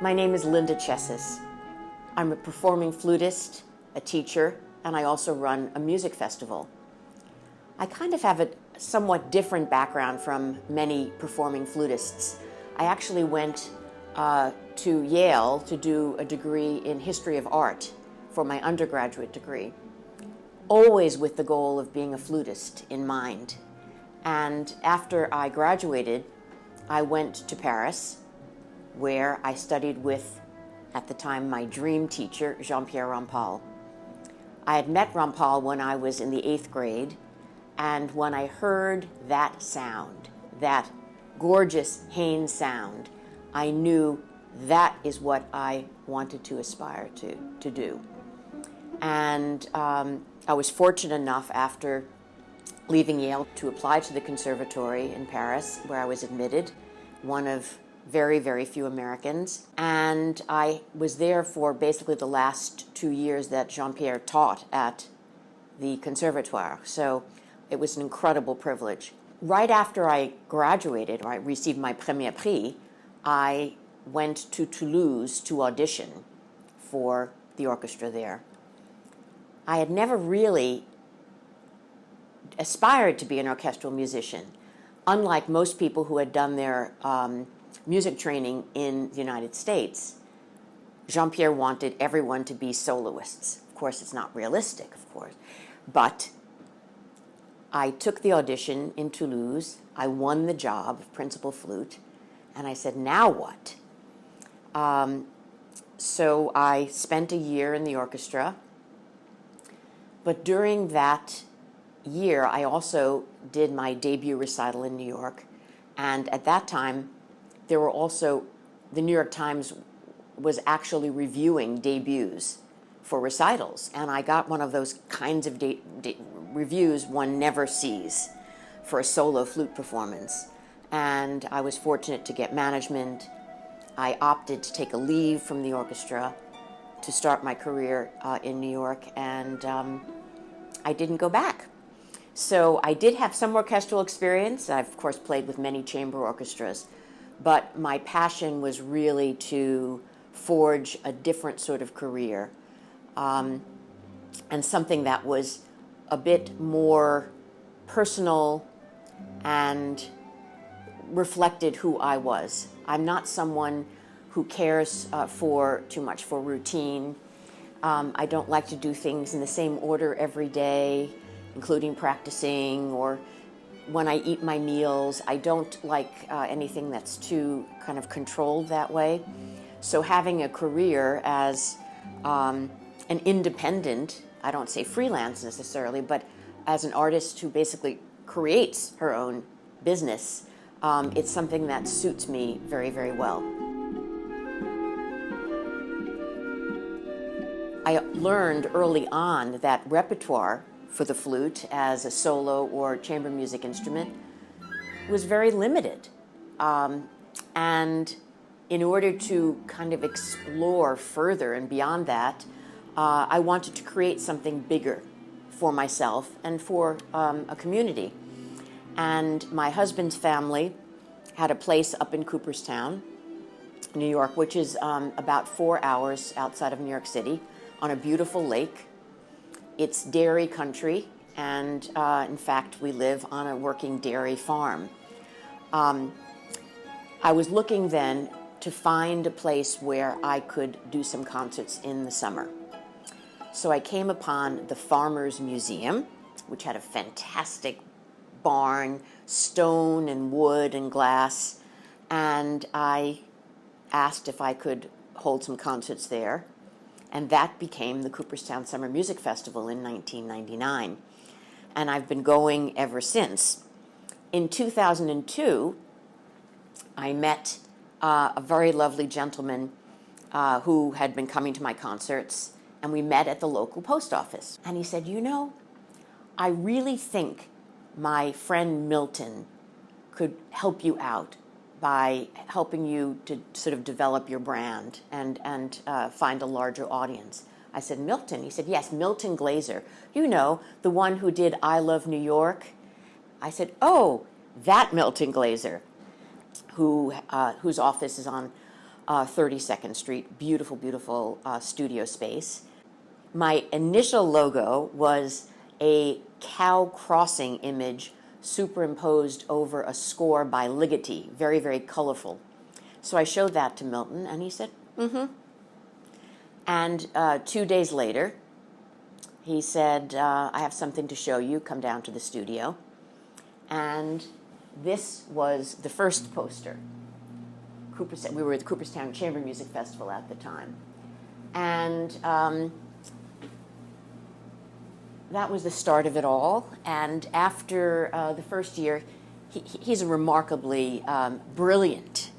My name is Linda Chesis. I'm a performing flutist, a teacher, and I also run a music festival. I kind of have a somewhat different background from many performing flutists. I actually went to Yale to do a degree in history of art for my undergraduate degree, always with the goal of being a flutist in mind. And after I graduated, I went to Paris, where I studied with, at the time, my dream teacher, Jean-Pierre Rampal. I had met Rampal when I was in the 8th grade, and when I heard that sound, that gorgeous Haynes sound, I knew that is what I wanted to aspire to do. And I was fortunate enough, after leaving Yale, to apply to the conservatory in Paris, where I was admitted, one of very, very few Americans. And I was there for basically the last 2 years that Jean-Pierre taught at the conservatoire. So it was an incredible privilege. Right after I graduated, or I received my premier prix, I went to Toulouse to audition for the orchestra there. I had never really aspired to be an orchestral musician, unlike most people who had done their music training in the United States. Jean-Pierre wanted everyone to be soloists. Of course, it's not realistic, of course. But I took the audition in Toulouse. I won the job of principal flute. And I said, now what? So I spent a year in the orchestra. But during that year, I also did my debut recital in New York. And at that time, there were also, the New York Times was actually reviewing debuts for recitals. And I got one of those kinds of reviews one never sees for a solo flute performance. And I was fortunate to get management. I opted to take a leave from the orchestra to start my career in New York, and I didn't go back. So I did have some orchestral experience. I've, of course, played with many chamber orchestras. But my passion was really to forge a different sort of career, and something that was a bit more personal and reflected who I was. I'm not someone who cares for too much for routine. I don't like to do things in the same order every day, including practicing or when I eat my meals. I don't like anything that's too kind of controlled that way. So having a career as an independent, I don't say freelance necessarily, but as an artist who basically creates her own business, it's something that suits me very, very well. I learned early on that repertoire for the flute as a solo or chamber music instrument was very limited. And in order to kind of explore further and beyond that, I wanted to create something bigger for myself and for a community. And my husband's family had a place up in Cooperstown, New York, which is about 4 hours outside of New York City, on a beautiful lake. It's dairy country, and in fact, we live on a working dairy farm. I was looking then to find a place where I could do some concerts in the summer. So I came upon the Farmers Museum, which had a fantastic barn, stone and wood and glass, and I asked if I could hold some concerts there. And that became the Cooperstown Summer Music Festival in 1999. And I've been going ever since. In 2002, I met a very lovely gentleman who had been coming to my concerts, and we met at the local post office. And he said, you know, I really think my friend Milton could help you out by helping you to sort of develop your brand and find a larger audience. I said, Milton? He said, yes, Milton Glaser. You know, the one who did I Love New York. I said, oh, that Milton Glaser, whose office is on 32nd Street, beautiful, beautiful studio space. My initial logo was a cow crossing image superimposed over a score by Ligeti, very, very colorful. So I showed that to Milton, and he said, mm-hmm. And 2 days later, he said, I have something to show you. Come down to the studio. And this was the first poster. We were at the Cooperstown Summer Music Festival at the time. And that was the start of it all. And after the first year, he's a remarkably brilliant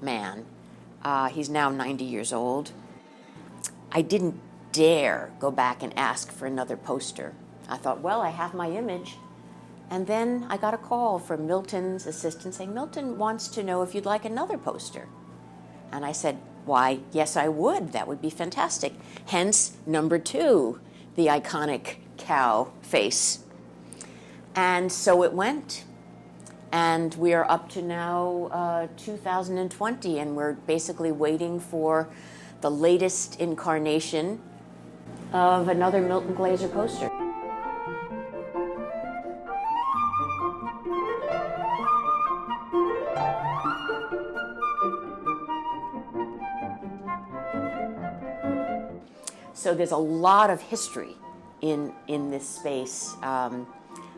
man. He's now 90 years old. I didn't dare go back and ask for another poster. I thought, well, I have my image. And then I got a call from Milton's assistant saying, Milton wants to know if you'd like another poster. And I said, why, yes, I would. That would be fantastic. Hence, number 2, the iconic cow face. And so it went. And we are up to now 2020, and we're basically waiting for the latest incarnation of another Milton Glaser poster. So there's a lot of history in this space, and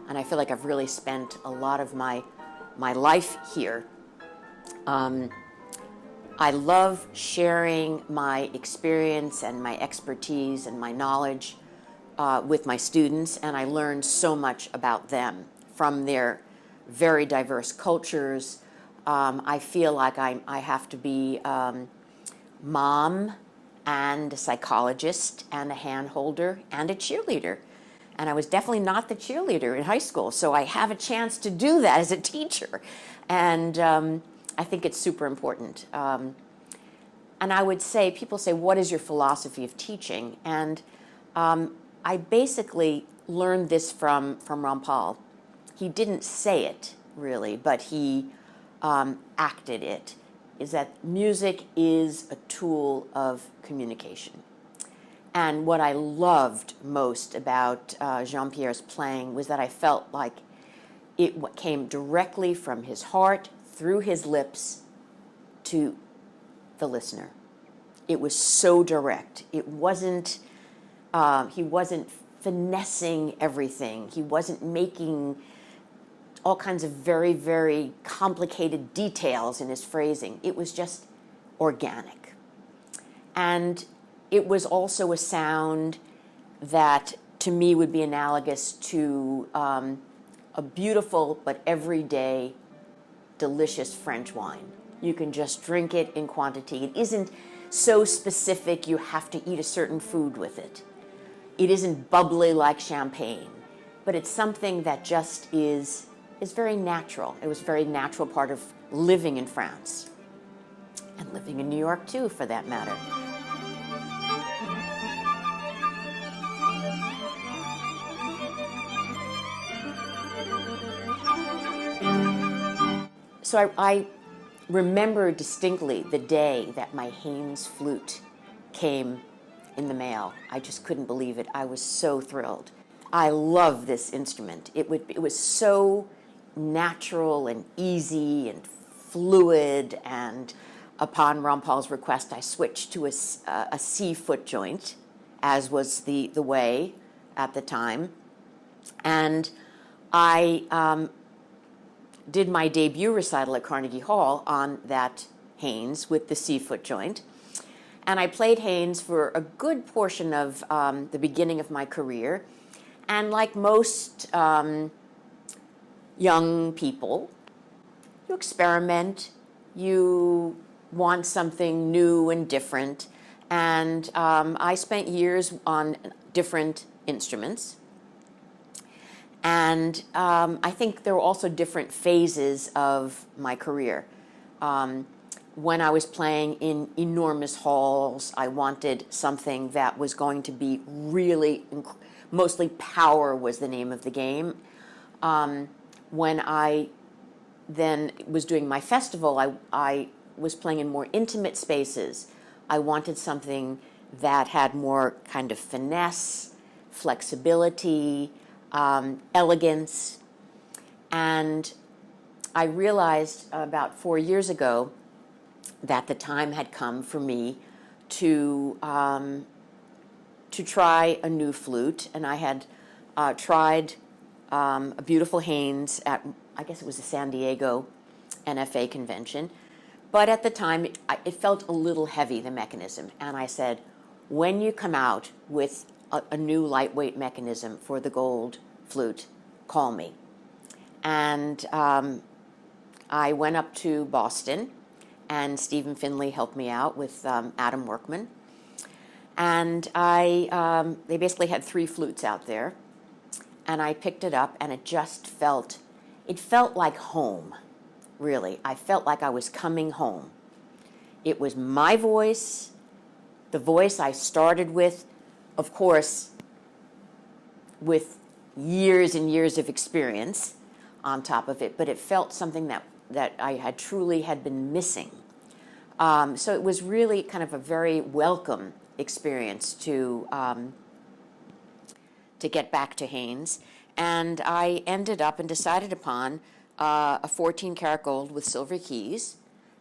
I feel like I've really spent a lot of my life here. I love sharing my experience and my expertise and my knowledge with my students, and I learn so much about them from their very diverse cultures. I feel like I have to be mom and a psychologist and a hand holder and a cheerleader. And I was definitely not the cheerleader in high school, so I have a chance to do that as a teacher. And I think it's super important. And I would say, people say, what is your philosophy of teaching? And I basically learned this from Rampal. He didn't say it, really, but he acted it, is that music is a tool of communication. And what I loved most about Jean-Pierre's playing was that I felt like it came directly from his heart, through his lips, to the listener. It was so direct. It wasn't, he wasn't finessing everything. He wasn't making all kinds of very, very complicated details in his phrasing. It was just organic. And it was also a sound that, to me, would be analogous to a beautiful but everyday, delicious French wine. You can just drink it in quantity. It isn't so specific you have to eat a certain food with it. It isn't bubbly like champagne, but it's something that just is very natural. It was a very natural part of living in France, and living in New York too, for that matter. So I remember distinctly the day that my Haynes flute came in the mail. I just couldn't believe it. I was so thrilled. I love this instrument. It was so natural and easy and fluid, and upon Rampal's request, I switched to a C foot joint, as was the way at the time. And I did my debut recital at Carnegie Hall on that Haynes with the C foot joint. And I played Haynes for a good portion of the beginning of my career. And like most young people, you experiment, you want something new and different. And I spent years on different instruments. And I think there were also different phases of my career. When I was playing in enormous halls, I wanted something that was going to be really, mostly power was the name of the game. When I then was doing my festival, I was playing in more intimate spaces. I wanted something that had more kind of finesse, flexibility, elegance. And I realized about 4 years ago that the time had come for me to try a new flute. And I had tried a beautiful Haynes at, I guess it was a San Diego NFA convention. But at the time, it felt a little heavy, the mechanism. And I said, when you come out with a new lightweight mechanism for the gold flute, call me. And I went up to Boston, and Stephen Finley helped me out with Adam Workman. And they basically had 3 flutes out there. And I picked it up, and it felt like home, really. I felt like I was coming home. It was my voice, the voice I started with, of course, with years and years of experience on top of it, but it felt something that I had truly been missing. So it was really kind of a very welcome experience to get back to Haynes. And I ended up and decided upon a 14-karat gold with silver keys.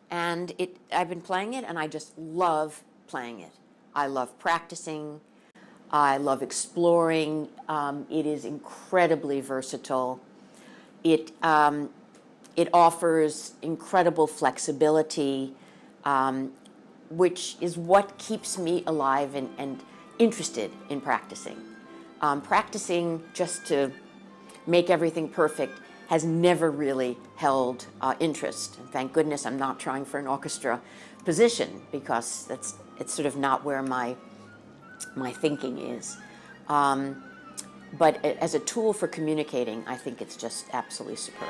And I've been playing it, and I just love playing it. I love practicing. I love exploring. It is incredibly versatile. It offers incredible flexibility, which is what keeps me alive and interested in practicing. Practicing just to make everything perfect has never really held interest. And thank goodness I'm not trying for an orchestra position, because it's sort of not where my thinking is. But as a tool for communicating, I think it's just absolutely superb.